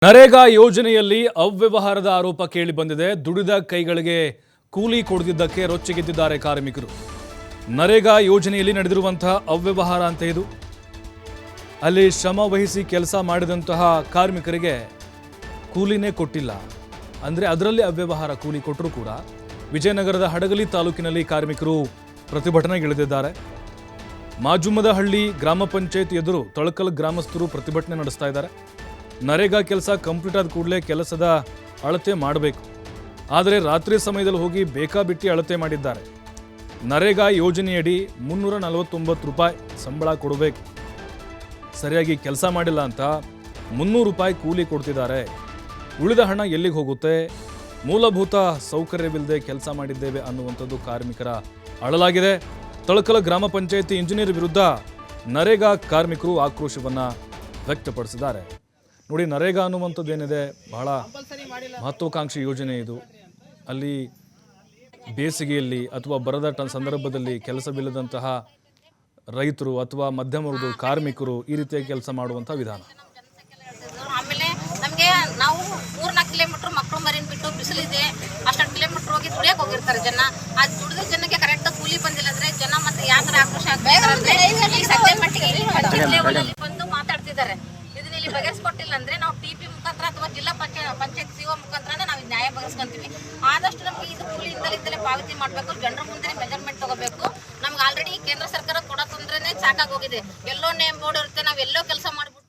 ನರೇಗಾ ಯೋಜನೆಯಲ್ಲಿ ಅವ್ಯವಹಾರದ ಆರೋಪ ಕೇಳಿ ಬಂದಿದೆ. ದುಡಿದ ಕೈಗಳಿಗೆ ಕೂಲಿ ಕೊಡದಿದ್ದಕ್ಕೆ ರೊಚ್ಚಿಗೆದ್ದಿದ್ದಾರೆ ಕಾರ್ಮಿಕರು. ನರೇಗಾ ಯೋಜನೆಯಲ್ಲಿ ನಡೆದಿರುವಂತಹ ಅವ್ಯವಹಾರ ಅಂತ ಇದು. ಅಲ್ಲಿ ಶ್ರಮ ವಹಿಸಿ ಕೆಲಸ ಮಾಡಿದಂತಹ ಕಾರ್ಮಿಕರಿಗೆ ಕೂಲಿನೇ ಕೊಟ್ಟಿಲ್ಲ. ಅಂದರೆ ಅದರಲ್ಲಿ ಅವ್ಯವಹಾರ. ಕೂಲಿ ಕೊಟ್ಟರೂ ಕೂಡ ವಿಜಯನಗರದ ಹಡಗಲಿ ತಾಲೂಕಿನಲ್ಲಿ ಕಾರ್ಮಿಕರು ಪ್ರತಿಭಟನೆಗಿಳಿದಿದ್ದಾರೆ. ಮಾಜುಮದಹಳ್ಳಿ ಗ್ರಾಮ ಪಂಚಾಯತ್ ಎದುರು ತಳಕಲ್ ಗ್ರಾಮಸ್ಥರು ಪ್ರತಿಭಟನೆ ನಡೆಸ್ತಾ ಇದ್ದಾರೆ. ನರೇಗಾ ಕೆಲಸ ಕಂಪ್ಲೀಟ್ ಆದ ಕೂಡಲೇ ಕೆಲಸದ ಅಳತೆ ಮಾಡಬೇಕು. ಆದರೆ ರಾತ್ರಿ ಸಮಯದಲ್ಲಿ ಹೋಗಿ ಬೇಕಾಬಿಟ್ಟಿ ಅಳತೆ ಮಾಡಿದ್ದಾರೆ. ನರೇಗಾ ಯೋಜನೆಯಡಿ 349 ರೂಪಾಯಿ ಸಂಬಳ ಕೊಡಬೇಕು. ಸರಿಯಾಗಿ ಕೆಲಸ ಮಾಡಿಲ್ಲ ಅಂತ 300 ರೂಪಾಯಿ ಕೂಲಿ ಕೊಡ್ತಿದ್ದಾರೆ. ಉಳಿದ ಹಣ ಎಲ್ಲಿಗೆ ಹೋಗುತ್ತೆ? ಮೂಲಭೂತ ಸೌಕರ್ಯವಿಲ್ಲದೆ ಕೆಲಸ ಮಾಡಿದ್ದೇವೆ ಅನ್ನುವಂಥದ್ದು ಕಾರ್ಮಿಕರ ಅಳಲಾಗಿದೆ. ತಳಕಲ ಗ್ರಾಮ ಪಂಚಾಯತಿ ಇಂಜಿನಿಯರ್ ವಿರುದ್ಧ ನರೇಗಾ ಕಾರ್ಮಿಕರು ಆಕ್ರೋಶವನ್ನು ವ್ಯಕ್ತಪಡಿಸಿದ್ದಾರೆ. ನೋಡಿ, ನರೇಗಾ ಅನ್ನುವಂಥದ್ದು ಏನಿದೆ ಬಹಳ ಮಹತ್ವಾಕಾಂಕ್ಷಿ ಯೋಜನೆ ಇದು. ಅಲ್ಲಿ ಬೇಸಿಗೆಯಲ್ಲಿ ಅಥವಾ ಬರದ ಸಂದರ್ಭದಲ್ಲಿ ಕೆಲಸವಿಲ್ಲದಂತಹ ರೈತರು ಅಥವಾ ಮಧ್ಯಮ ವರ್ಗದ ಕಾರ್ಮಿಕರು ಈ ರೀತಿಯಾಗಿ ಕೆಲಸ ಮಾಡುವಂಥ ವಿಧಾನ. ಆಮೇಲೆ ನಮಗೆ ನಾವು 3-4 ಕಿಲೋಮೀಟರ್ ಮಕ್ಕಳು ಮರಿನ್ ಬಿಟ್ಟು ಬಿಸಿಲಿದೆ, ಅಷ್ಟೊಂದು ಕಿಲೋಮೀಟರ್ ಹೋಗಿ ದುಡಿಯಕ್ಕೆ ಹೋಗಿರ್ತಾರೆ ಜನ. ಅದು ದುಡಿದ ಜನಕ್ಕೆ ಕರೆಕ್ಟ್ ಕೂಲಿ ಬಂದಿಲ್ಲ ಅಂದ್ರೆ ಜನ ಮತ್ತೆ ಯಾಕೆ ಆಕ್ರೋಶ ಆಗ್ತಾರೆ? ಸದ್ಯ ಮಟ್ಟಿಗೆ ಬಂದು ಮಾತಾಡ್ತಿದ್ದಾರೆ. ಇದನ್ನ ಇಲ್ಲಿ ಬಗೆಹರಿಸ್ಕೊಟ್ಟಿಲ್ಲ ಅಂದ್ರೆ ನಾವು ಟಿಪಿ ಮುಖಾಂತರ ಅಥವಾ ಜಿಲ್ಲಾ ಪಂಚಾಯತ್ ಸಿಒ ಮುಖಾಂತರ ನಾವು ನ್ಯಾಯ ಬಗೆಹರಿಸ್ಕೊಂತೀವಿ. ಆದಷ್ಟು ನಮಗೆ ಇದು ಕೂಲಿ ಇಂದಲೇ ಪಾವತಿ ಮಾಡಬೇಕು. ಜನರ ಮುಂದೆ ಮೆಜರ್ಮೆಂಟ್ ತಗೋಬೇಕು. ನಮ್ಗೆ ಆಲ್ರೆಡಿ ಕೇಂದ್ರ ಸರ್ಕಾರ ಕೊಡೋ ತೊಂದ್ರೆನೇ ಸಾಕಾಗೋಗಿದೆ. ಎಲ್ಲೋ ನೇಮ್ ಬೋರ್ಡ್ ಇರುತ್ತೆ, ನಾವು ಎಲ್ಲೋ ಕೆಲಸ ಮಾಡ್ಬಿಟ್ಟು